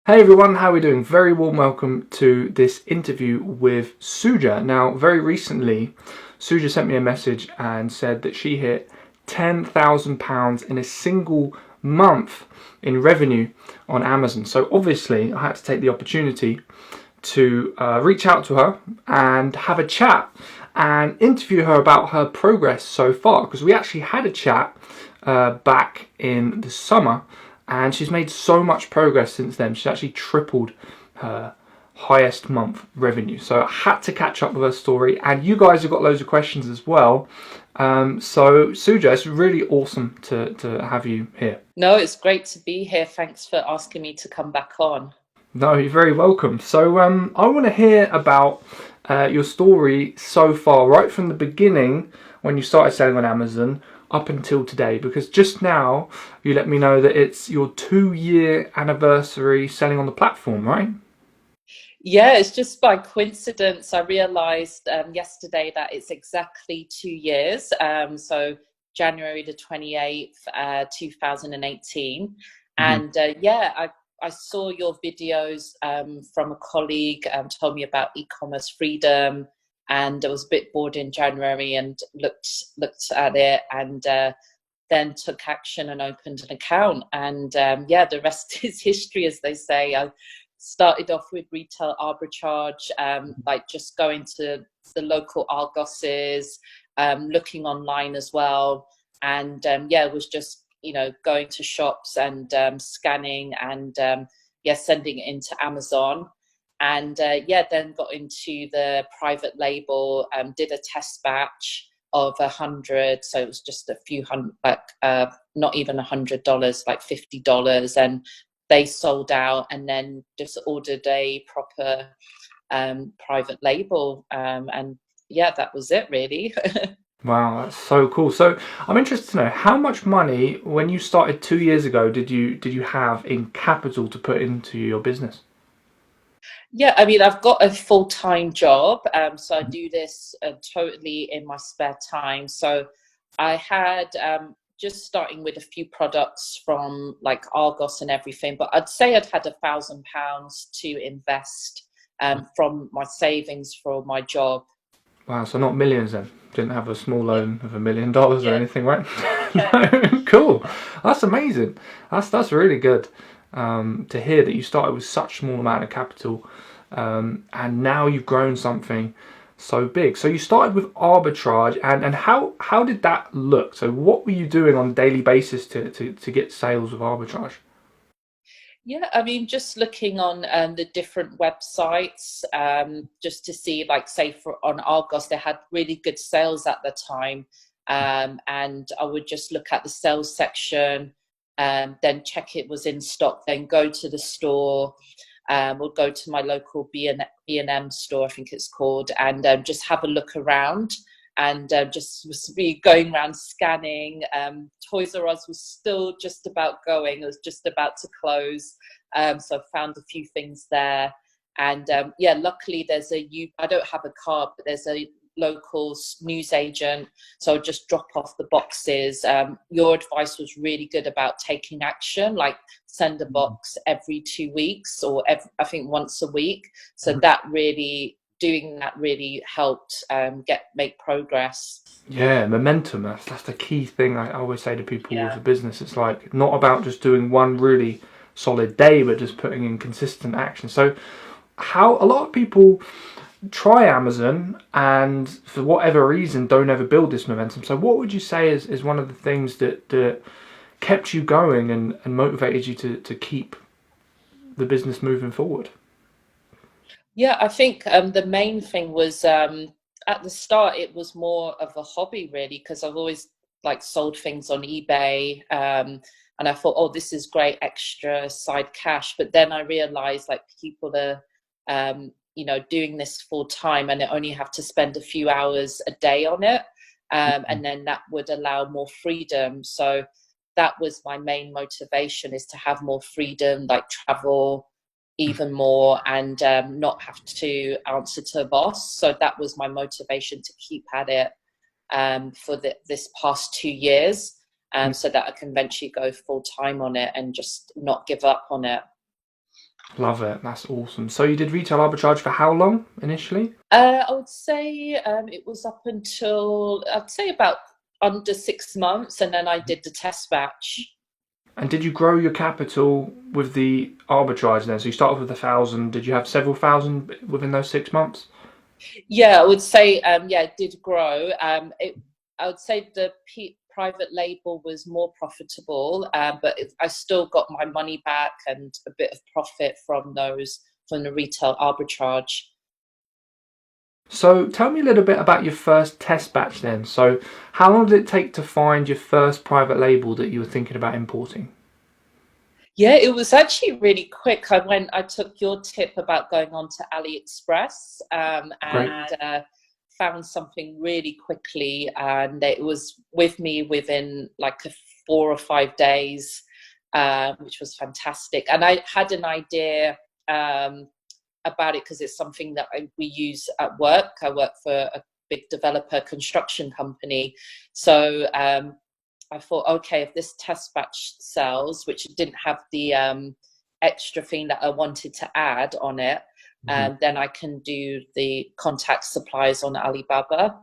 Hey everyone, how are we doing? Very warm welcome to this interview with Suja. Now, very recently, Suja sent me a message and said that she hit £10,000 in a single month in revenue on Amazon. So obviously, I had to take the opportunity to reach out to her and have a chat and interview her about her progress so far, because we actually had a chat back in the summer, and she's made so much progress since then. She's actually tripled her highest month revenue. So I had to catch up with her story, and you guys have got loads of questions as well. So Suja, it's really awesome to have you here. No, it's great to be here. Thanks for asking me to come back on. No, you're very welcome. So I want to hear about your story so far, right from the beginning when you started selling on Amazon up until today, because just now you let me know that it's your 2-year anniversary selling on the platform, right? Yeah, it's just by coincidence. I realized yesterday that it's exactly 2 years. So January the 28th, 2018. Hmm. And yeah, I saw your videos from a colleague, told me about e-commerce freedom, and I was a bit bored in January and looked at it, and then took action and opened an account. And yeah, the rest is history, as they say. I started off with retail arbitrage, like just going to the local Argoses, looking online as well. And yeah, it was just, going to shops and scanning and yeah, sending it into Amazon. And yeah, then got into the private label, did a test batch of 100, so it was just a few hundred, like not even $100, like $50, and they sold out, and then just ordered a proper private label, and yeah, that was it really. Wow, that's so cool. So I'm interested to know how much money, when you started 2 years ago, did you have in capital to put into your business? Yeah, I mean, I've got a full-time job, so I do this totally in my spare time. So I had just starting with a few products from like Argos and everything, but I'd say I'd had £1,000 to invest from my savings for my job. Wow, so not millions then. Didn't have a small loan of $1 million or Yeah. anything, right? No, cool. That's amazing. That's really good to hear that you started with such small amount of capital, and now you've grown something so big. So you started with arbitrage, and how did that look? So what were you doing on a daily basis to get sales with arbitrage? Yeah, I mean, just looking on the different websites, just to see, like, say, for on Argos, they had really good sales at the time, and I would just look at the sales section, then check it was in stock, then go to the store, or go to my local B&M store, I think it's called, and just have a look around. And just was be going around scanning. Toys R Us was still just about going. It was just about to close. So I found a few things there. And yeah, luckily I don't have a card, but there's a local news agent. So I'll just drop off the boxes. Your advice was really good about taking action, like send a box every 2 weeks, or I think once a week. So doing that really helped make progress. Yeah, momentum. That's the key thing I always say to people with Yeah. a business. It's like not about just doing one really solid day, but just putting in consistent action. So how a lot of people try Amazon and for whatever reason don't ever build this momentum. So what would you say is one of the things that kept you going and motivated you to keep the business moving forward? Yeah, I think the main thing was at the start it was more of a hobby really, because I've always like sold things on eBay, and I thought, oh, this is great extra side cash. But then I realized like people are doing this full time, and they only have to spend a few hours a day on it, and then that would allow more freedom. So that was my main motivation, is to have more freedom, like travel even more, and not have to answer to a boss. So that was my motivation to keep at it for this past 2 years, so that I can eventually go full time on it and just not give up on it. Love it. That's awesome. So you did retail arbitrage for how long initially? I would say it was up until I'd say about under 6 months, and then I did the test batch. And did you grow your capital with the arbitrage then? So you started with 1,000. Did you have several thousand within those 6 months? Yeah, I would say yeah, it did grow. I would say the private label was more profitable, but I still got my money back and a bit of profit from the retail arbitrage. So tell me a little bit about your first test batch then. So how long did it take to find your first private label that you were thinking about importing? Yeah, it was actually really quick. I took your tip about going on to AliExpress Great. and found something really quickly, and it was with me within like 4 or 5 days, which was fantastic. And I had an idea about it because it's something that we use at work. I work for a big developer construction company, so I thought, okay, if this test batch sells, which didn't have the extra thing that I wanted to add on it, then I can do the contact supplies on Alibaba.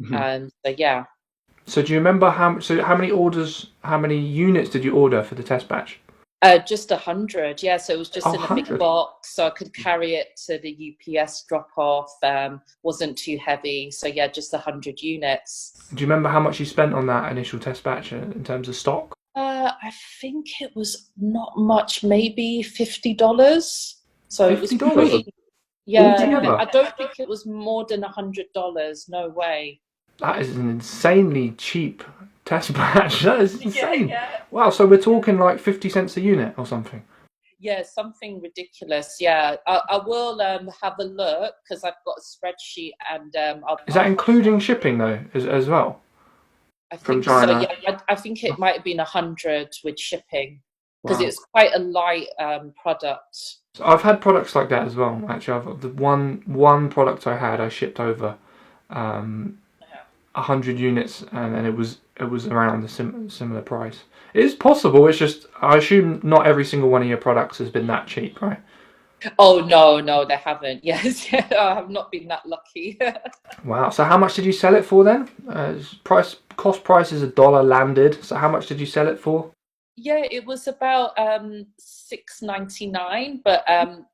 So yeah. So do you remember how many orders, how many units did you order for the test batch? Just 100, yeah. So it was Oh, just in a big 100. box, so I could carry it to the UPS drop off. Wasn't too heavy, so yeah, just 100 units. Do you remember how much you spent on that initial test batch in terms of stock? I think it was not much, maybe $50. So it was $50 pretty. Yeah, altogether. I don't think it was more than $100. No way. That is an insanely cheap test batch. That is Yeah, insane. yeah. Wow, so we're talking like 50 cents a unit or something. Yeah, something ridiculous. Yeah, I will have a look because I've got a spreadsheet and Is that including shipping though, as well I from think so. China? Yeah, I think it might have been 100 with shipping because Wow. it's quite a light product. So I've had products like that as well. Actually, the one product I had, I shipped over 100 units, and then it was around the similar price. It is possible. It's just I assume not every single one of your products has been that cheap, right? Oh no, no, they haven't. Yes, I have not been that lucky. Wow. So how much did you sell it for then? Cost price is $1 landed. So how much did you sell it for? Yeah, it was about 6.99, but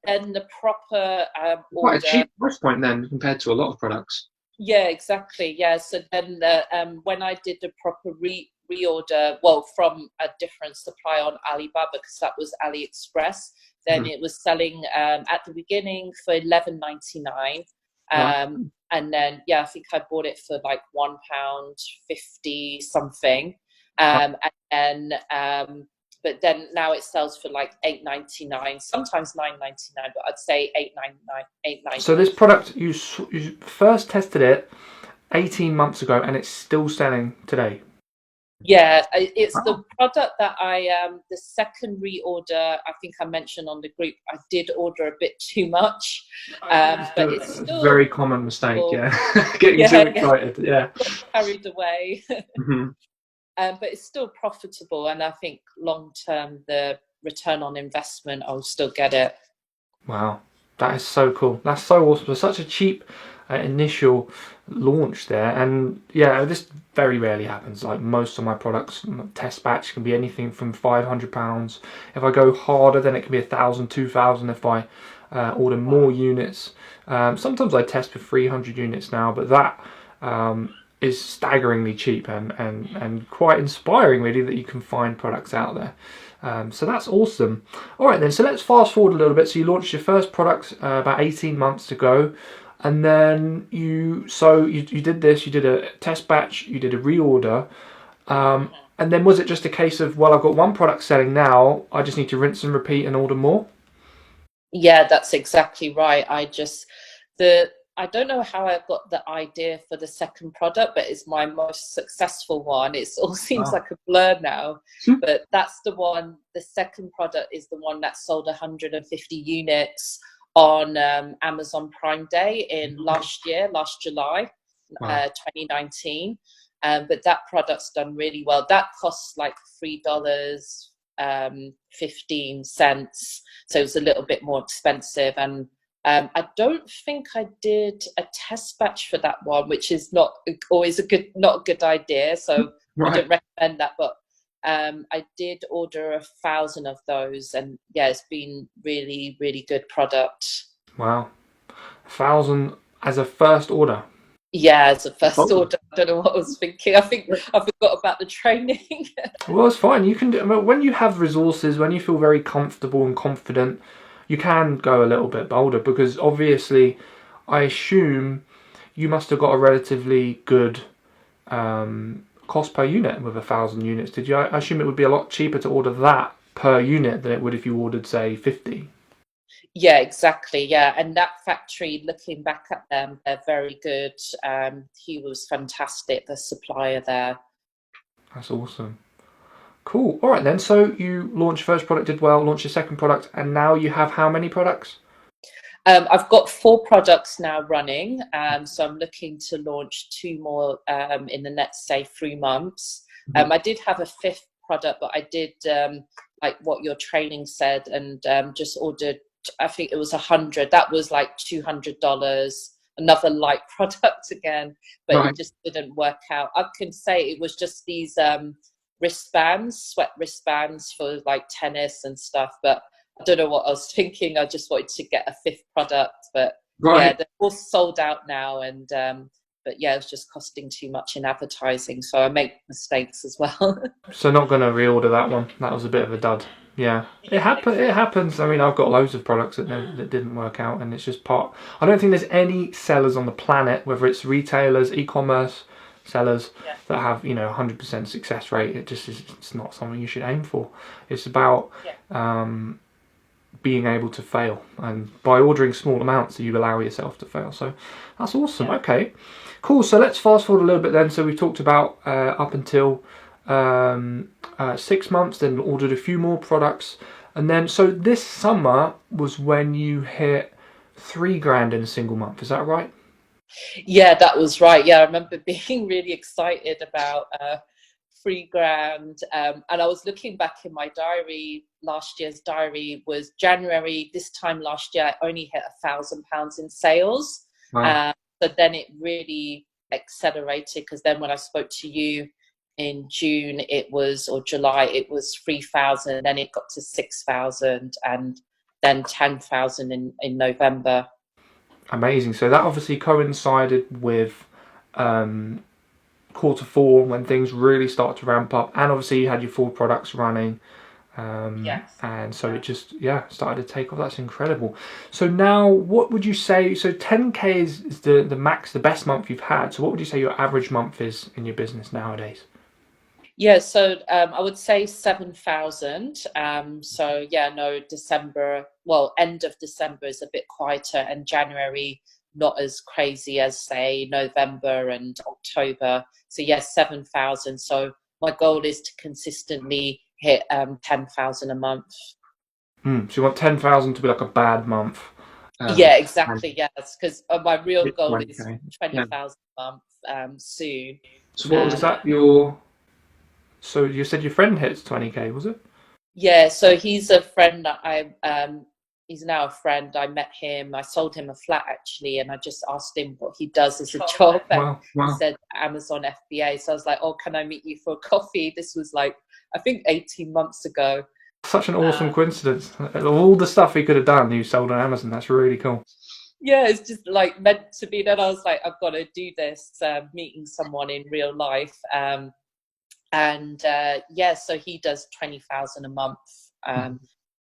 then the proper Quite a order. cheap price point then compared to a lot of products. Yeah, exactly. Yeah, so then when I did the proper reorder, well, from a different supply on Alibaba because that was AliExpress, then it was selling at the beginning for 11.99, Wow. and then yeah, I think I bought it for like £1.50 something, and then but then now it sells for like 8.99, sometimes 9.99, but I'd say 8.99, So 8.99. this product you first tested it 18 months ago, and it's still selling today. Yeah, it's Wow. the product that the second reorder, I think I mentioned on the group, I did order a bit too much, but it's A still, very common mistake, well, yeah. Getting too yeah, yeah, excited, yeah. carried away. Mhm. But it's still profitable, and I think long term, the return on investment, I'll still get it. Wow, that is so cool. That's so awesome. So such a cheap initial launch there, and yeah, this very rarely happens. Like most of my products, test batch can be anything from £500. If I go harder, then it can be 1,000, 2,000. If I order more units, sometimes I test for 300 units now, but that is staggeringly cheap and quite inspiring, really, that you can find products out there. So that's awesome. All right then, so let's fast forward a little bit. So you launched your first product about 18 months ago, and then you did this. You did a test batch. You did a reorder, and then was it just a case of, well, I've got one product selling now. I just need to rinse and repeat and order more. Yeah, that's exactly right. The I don't know how I got the idea for the second product, but it's my most successful one. It all seems Wow. like a blur now, but that's the one. The second product is the one that sold 150 units on Amazon Prime Day in last July, Wow. 2019. But that product's done really well. That costs like $3, 15 cents, so it was a little bit more expensive. And I don't think I did a test batch for that one, which is not always not a good idea. So I Right. don't recommend that. But I did order 1,000 of those, and yeah, it's been really, really good product. Wow. 1,000 as a first order. Yeah, as a first Oh. order. I don't know what I was thinking. I think I forgot about the training. Well, it's fine. You can do, I mean, when you have resources, when you feel very comfortable and confident, you can go a little bit bolder because obviously, I assume you must have got a relatively good cost per unit with 1,000 units. Did you? I assume it would be a lot cheaper to order that per unit than it would if you ordered, say, 50. Yeah, exactly. Yeah, and that factory, looking back at them, they're very good. He was fantastic, the supplier there. That's awesome. Cool. All right then. So you launched first product, did well. Launched your second product, and now you have how many products? I've got 4 products now running, so I'm looking to launch 2 more in the next, say, 3 months. I did have a 5th product, but I did like what your training said, and just ordered. I think it was 100. That was like $200. Another light product again, but Right. it just didn't work out. I can say it was just these wristbands, sweat wristbands for like tennis and stuff, but I don't know what I was thinking. I just wanted to get a 5th product, but yeah, Right. they're all sold out now. And but yeah, it was just costing too much in advertising, so I make mistakes as well. So not going to reorder that one. That was a bit of a dud. Yeah, it happen. It happens. I mean, I've got loads of products that didn't work out, and it's just part. I don't think there's any sellers on the planet, whether it's retailers, e-commerce sellers, Yeah. that have 100% success rate. It just is. It's not something you should aim for. It's about being able to fail, and by ordering small amounts, you allow yourself to fail. So that's awesome. Yeah. Okay, cool. So let's fast forward a little bit then. So we talked about up until 6 months, then ordered a few more products, and then so this summer was when you hit 3 grand in a single month. Is that right? Yeah, that was right. Yeah, I remember being really excited about 3 grand. And I was looking back in my diary. Last year's diary was January. This time last year, I only hit £1,000 in sales. Wow. So then it really accelerated, because then when I spoke to you in June, or July, it was 3,000. Then it got to 6,000, and then 10,000 in November. Amazing. So that obviously coincided with Q4 when things really start to ramp up, and obviously you had your 4 products running, Yes. and so it just started to take off. That's incredible. So now, what would you say? So 10k is the max, the best month you've had. So what would you say your average month is in your business nowadays? Yeah, so I would say 7,000. So yeah, no, December, well, end of December is a bit quieter, and January not as crazy as, say, November and October. So yes, 7,000. So my goal is to consistently hit 10,000 a month. So you want 10,000 to be like a bad month. Yeah, And exactly. Yes, because my real hit goal is 20k. Yeah. 20,000 a month soon. So what was that? So you said your friend hits 20k, was it? Yeah, so he's a friend that he's now a friend. I met him, I sold him a flat actually, and I just asked him what he does as a job, and Wow, he wow. said Amazon FBA. So I was like, oh, can I meet you for a coffee? This was like, I think 18 months ago. Such an awesome coincidence. Of all the stuff he could have done, you sold on Amazon. That's really cool. Yeah, it's just like meant to be. Then I was like, I've got to do this, meeting someone in real life. And yeah, so he does 20,000 a month.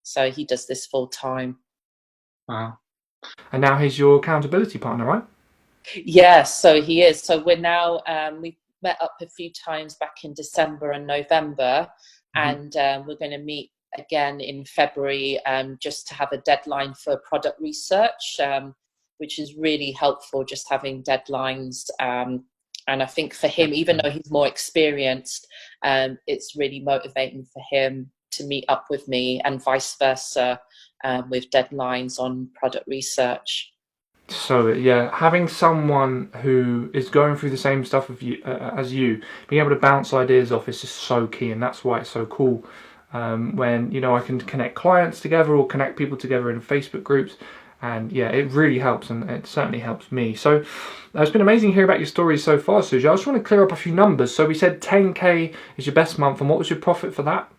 So he does this full time. Wow. And now he's your accountability partner, right? Yeah, so he is. So we're now, we met up a few times back in December and November, and we're going to meet again in February, just to have a deadline for product research, which is really helpful, just having deadlines. And I think for him, even though he's more experienced, it's really motivating for him to meet up with me, and vice versa, with deadlines on product research. So yeah, having someone who is going through the same stuff as you, being able to bounce ideas off is just so key, and that's why it's so cool when, you know, I can connect clients together or connect people together in Facebook groups. And yeah, it really helps, and it certainly helps me. So it's been amazing to hear about your stories so far, Suja. I just want to clear up a few numbers. So we said 10K is your best month, and what was your profit for that?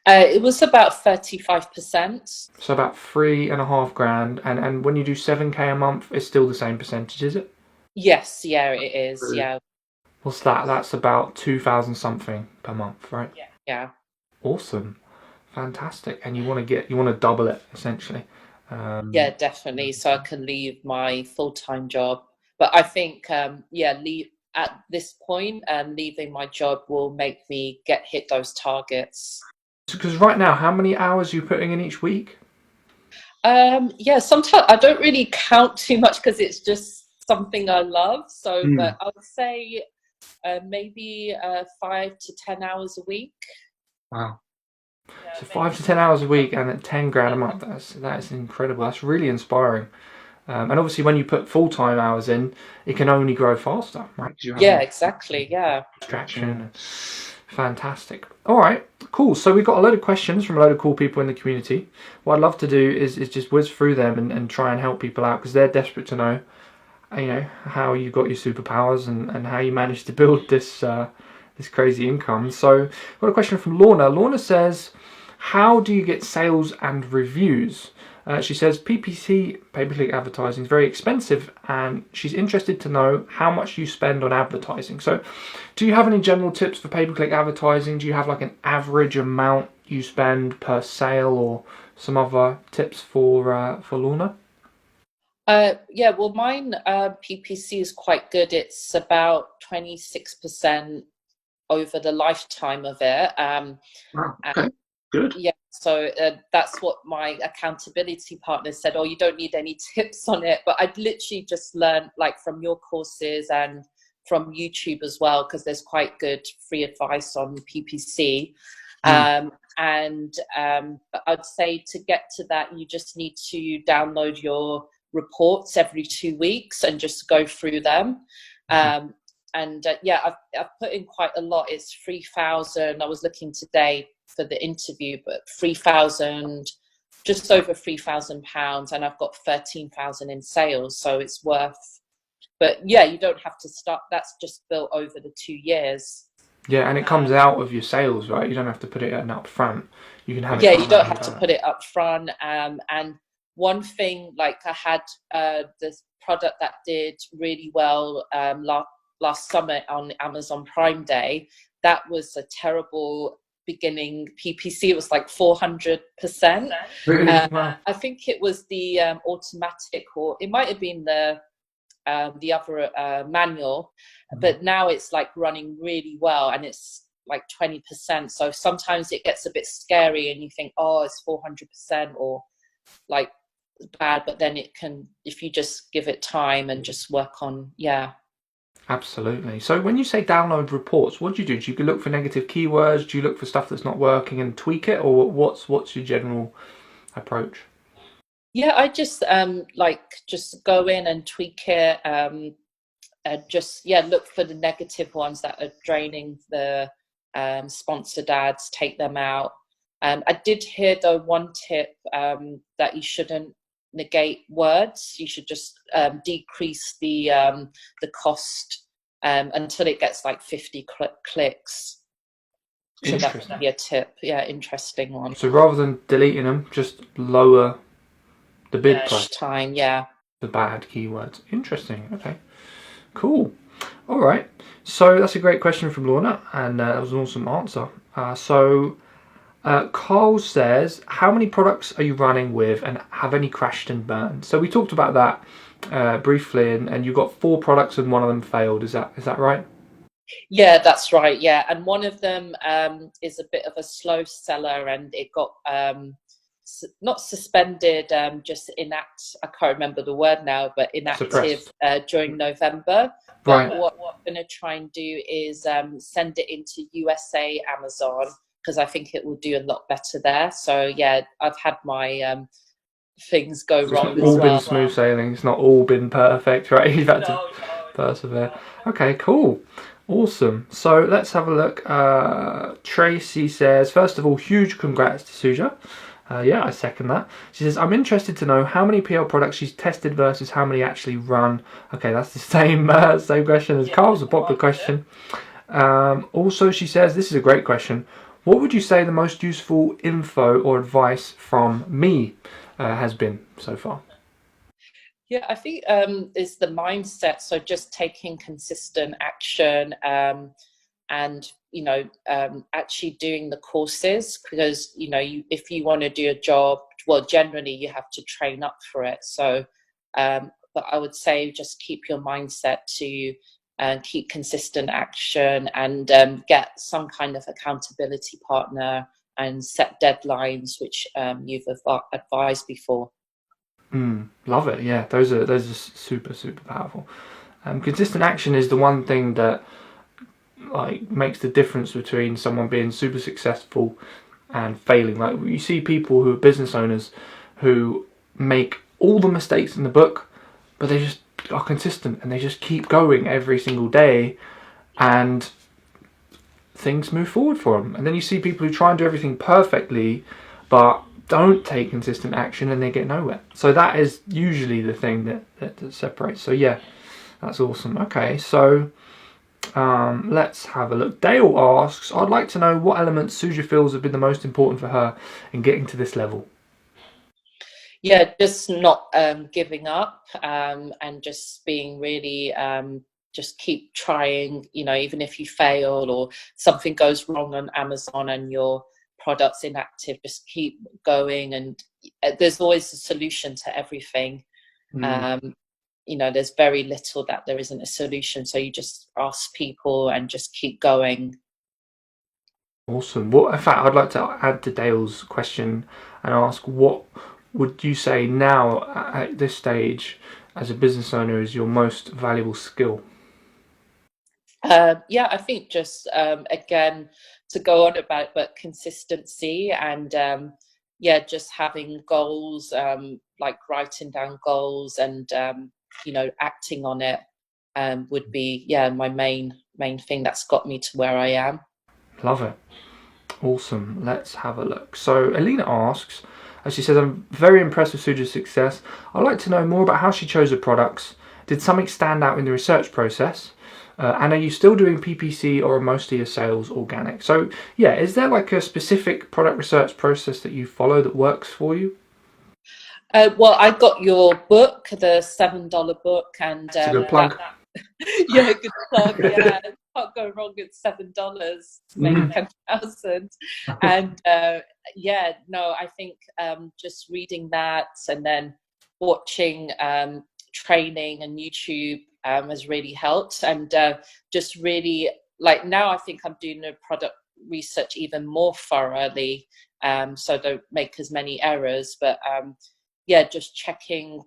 It was about 35%. So about 3.5 grand. And when you do 7K a month, it's still the same percentage, is it? Yes, yeah, it is. Yeah, What's that? That's about 2,000 something per month, right? yeah, Awesome, fantastic. And you want to double it essentially. yeah, definitely. So I can leave my full-time job. But I think, leave at this point, leaving my job will make me hit those targets. Because right now, how many hours are you putting in each week? Yeah, sometimes I don't really count too much because it's just something I love. So, but I would say maybe 5 to 10 hours a week. Wow. Yeah, So 5 to 10 hours a week and at 10 grand a month. That's incredible. That's really inspiring. And obviously, when you put full-time hours in, it can only grow faster, right? Yeah, exactly. Yeah. Distraction. Fantastic. All right, cool. So we've got a load of questions from a load of cool people in the community. What I'd love to do is just whiz through them and try and help people out because they're desperate to know, you know, how you got your superpowers and how you managed to build this this crazy income. So I've got a question from Lorna. Lorna says, how do you get sales and reviews? She says PPC, pay-per-click advertising, is very expensive, and she's interested to know how much you spend on advertising. So do you have any general tips for pay-per-click advertising? Do you have like an average amount you spend per sale, or some other tips for Lorna? Yeah, well, mine PPC is quite good. It's about 26% over the lifetime of it. Wow. Okay. Good. Yeah, so that's what my accountability partner said. Oh, you don't need any tips on it. But I'd literally just learned like from your courses and from YouTube as well, because there's quite good free advice on PPC. But I'd say to get to that, you just need to download your reports every 2 weeks and just go through them. I've put in quite a lot. It's 3,000. I was looking today for the interview, but 3,000, just over £3,000, and I've got 13,000 in sales, so it's worth. But yeah, you don't have to start. That's just built over the 2 years. Yeah, and it comes out of your sales, right? You don't have to put it in up front. You can have it. Yeah, you don't have to put it up front. And one thing, like I had this product that did really well last summer on Amazon Prime Day. That was a terrible beginning PPC. It was like 400%. Really? Wow. I think it was the automatic, or it might have been the other manual, but now it's like running really well, and it's like 20%. So sometimes it gets a bit scary, and you think, oh, it's 400% or like bad, but then it can, if you just give it time and just work on, yeah. Absolutely. So when you say download reports, what do you do? Do you look for negative keywords? Do you look for stuff that's not working and tweak it, or what's your general approach? Yeah, I just just go in and tweak it. Just look for the negative ones that are draining the sponsored ads. Take them out. I did hear though one tip that you shouldn't negate words. You should just decrease the cost until it gets like 50 clicks. So that would be a tip. Yeah, interesting one. So rather than deleting them, just lower the bid price. Time, yeah. The bad keywords. Interesting. Okay. Cool. All right. So that's a great question from Lorna, and that was an awesome answer. Carl says, how many products are you running with, and have any crashed and burned? So we talked about that briefly, and you got 4 products and one of them failed. Is that right? Yeah, that's right. Yeah, and one of them is a bit of a slow seller, and it got not suspended, just I can't remember the word now, but inactive during November. But what I'm going to try and do is send it into USA Amazon, because I think it will do a lot better there. So yeah, I've had my things go wrong. It's all been smooth sailing. It's not all been perfect, right? You've had to persevere. Okay, cool. Awesome. So let's have a look. Tracy says, first of all, huge congrats to Suja. Yeah, I second that. She says, I'm interested to know how many PL products she's tested versus how many actually run. Okay, that's the same question as Carl's, a popular question. Also, she says, this is a great question. What would you say the most useful info or advice from me has been so far? Yeah, I think is the mindset. So just taking consistent action, and actually doing the courses, because if you want to do a job, well, generally you have to train up for it. So, but I would say just keep your mindset to keep consistent action, and get some kind of accountability partner and set deadlines, which you've advised before. Love it. Yeah, those are super powerful. Consistent action is the one thing that like makes the difference between someone being super successful and failing. Like you see people who are business owners who make all the mistakes in the book, but they just are consistent and they just keep going every single day, and things move forward for them. And then you see people who try and do everything perfectly, but don't take consistent action and they get nowhere. So that is usually the thing that separates. So yeah, that's awesome. Okay, so let's have a look. Dale asks, I'd like to know what elements Suja feels have been the most important for her in getting to this level. Yeah, just not giving up, and just being really, just keep trying, even if you fail or something goes wrong on Amazon and your product's inactive, just keep going. And there's always a solution to everything. There's very little that there isn't a solution. So you just ask people and just keep going. Awesome. Well, in fact, I'd like to add to Dale's question and ask, what would you say now at this stage as a business owner is your most valuable skill? Yeah, I think just again, to go on about, but consistency, and yeah, just having goals, like writing down goals, and acting on it, would be, yeah, my main thing that's got me to where I am. Love it. Awesome. Let's have a look. So Alina asks, as she says, I'm very impressed with Suja's success. I'd like to know more about how she chose her products. Did something stand out in the research process? And are you still doing PPC, or are most of your sales organic? So yeah, is there like a specific product research process that you follow that works for you? Well, I got your book, the $7 book, and It's a good plug. yeah, good plug. Yeah, can't go wrong at $7 to make 10,000. And yeah, no, I think just reading that and then watching training and YouTube has really helped. And just really, like, now I think I'm doing the product research even more thoroughly, so don't make as many errors. But yeah, just checking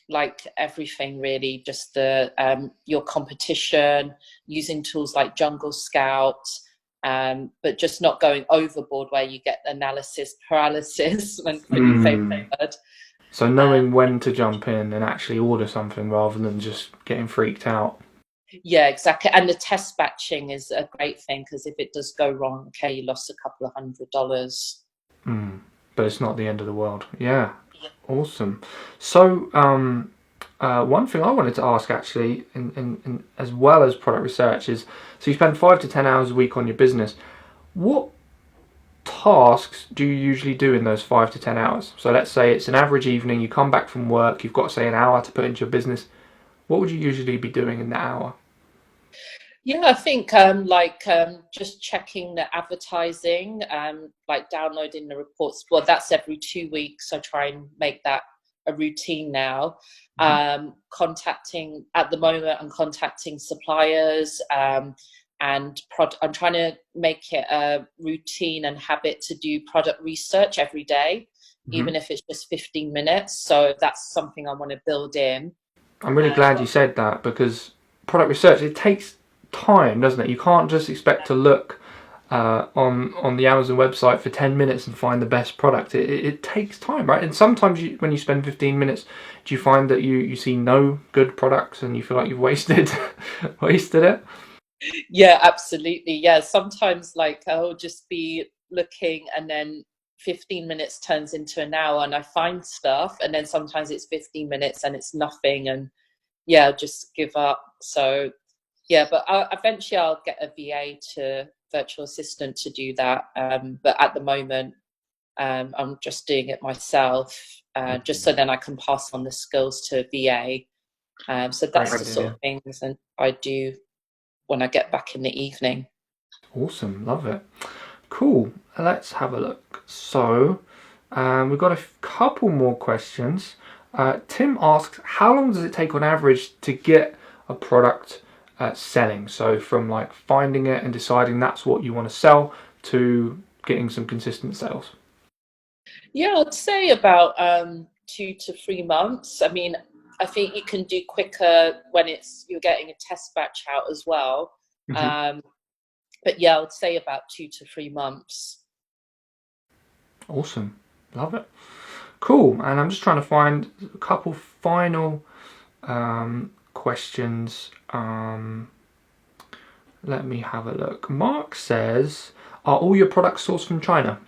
like everything really, just the your competition, using tools like Jungle Scout, but just not going overboard where you get analysis paralysis when you favorite word. So knowing when to jump in and actually order something rather than just getting freaked out. Yeah, exactly. And the test batching is a great thing, because if it does go wrong, okay, you lost a couple of $100. But it's not the end of the world. Yeah, awesome. So one thing I wanted to ask actually, in as well as product research, is so you spend 5 to 10 hours a week on your business. What tasks do you usually do in those 5 to 10 hours? So let's say it's an average evening, you come back from work, you've got, say, an hour to put into your business. What would you usually be doing in that hour? Yeah, I think just checking the advertising, like downloading the reports. Well, that's every 2 weeks. I try and make that a routine now. Contacting, at the moment, I'm contacting suppliers, and I'm trying to make it a routine and habit to do product research every day, even if it's just 15 minutes. So that's something I want to build in. I'm really glad you said that, because product research, it takes time, doesn't it? You can't just expect to look on the Amazon website for 10 minutes and find the best product. It takes time, right? And sometimes when you spend 15 minutes, do you find that you see no good products and you feel like you've wasted it? Yeah, absolutely. Yeah, sometimes like I'll just be looking and then 15 minutes turns into an hour and I find stuff, and then sometimes it's 15 minutes and it's nothing, and yeah, I'll just give up. So yeah, but eventually I'll get a VA to virtual assistant to do that. But at the moment, I'm just doing it myself, just so then I can pass on the skills to VA. So Great that's the sort idea. of things and I do when I get back in the evening. Awesome, love it. Cool. Let's have a look. So, we've got a couple more questions. Tim asks, how long does it take on average to get a product selling? So, from like finding it and deciding that's what you want to sell to getting some consistent sales. Yeah, I'd say about 2 to 3 months. I mean, I think you can do quicker when it's you're getting a test batch out as well. Hmm. Um, but yeah, I would say about 2 to 3 months. Awesome, love it. Cool. And I'm just trying to find a couple final questions. Let me have a look. Mark says, are all your products sourced from China?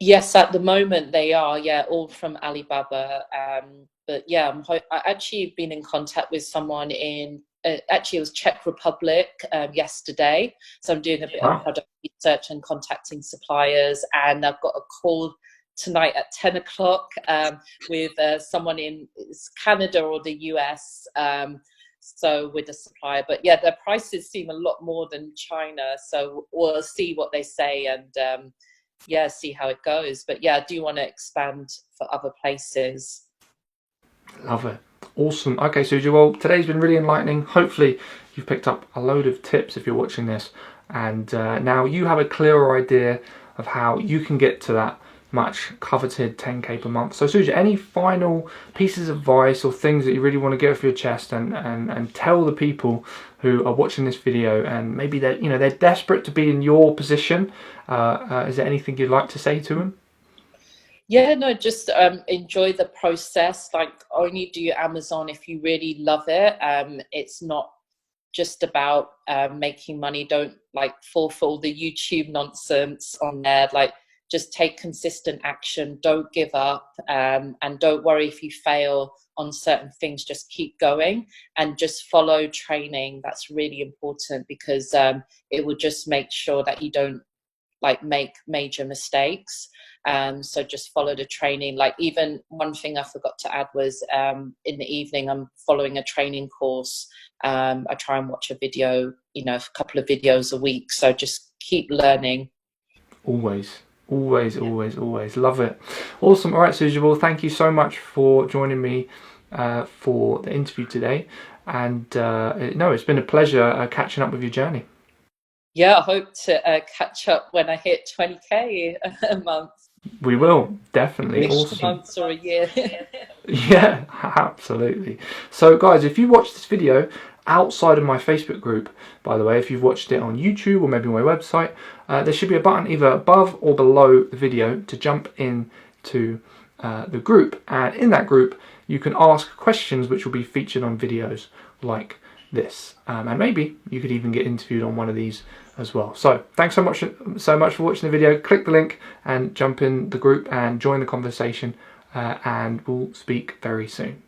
Yes, at the moment they are. Yeah, all from Alibaba. But yeah, I actually been in contact with someone in. Actually, it was Czech Republic yesterday. So I'm doing a bit of Wow. product research and contacting suppliers. And I've got a call tonight at 10 o'clock with someone in Canada or the US. So with a supplier, but yeah, their prices seem a lot more than China. So we'll see what they say and yeah, see how it goes. But yeah, I do want to expand for other places. Love it. Awesome. Okay, Suja, well, today's been really enlightening. Hopefully, you've picked up a load of tips if you're watching this, and now you have a clearer idea of how you can get to that much coveted 10k per month. So, Suja, any final pieces of advice or things that you really want to get off your chest and tell the people who are watching this video and maybe they're desperate to be in your position? Is there anything you'd like to say to them? Yeah, no, just enjoy the process. Like, only do Amazon if you really love it. It's not just about making money. Don't like fall for all the YouTube nonsense on there. Like, just take consistent action. Don't give up, and don't worry if you fail on certain things. Just keep going and just follow training. That's really important because it will just make sure that you don't like make major mistakes. So just follow the training. Like, even one thing I forgot to add was in the evening I'm following a training course. I try and watch a video, a couple of videos a week. So just keep learning. Always, always, always, always. Love it. Awesome. All right, Suja, well, thank you so much for joining me for the interview today. And no, it's been a pleasure catching up with your journey. Yeah, I hope to catch up when I hit 20k a month, We will, definitely. next Awesome. month or a year. Yeah, absolutely. So, guys, if you watch this video outside of my Facebook group, by the way, if you've watched it on YouTube or maybe my website, there should be a button either above or below the video to jump into the group. And in that group, you can ask questions which will be featured on videos like this. And maybe you could even get interviewed on one of these as well. So thanks so much for watching the video. Click the link and jump in the group and join the conversation, and we'll speak very soon.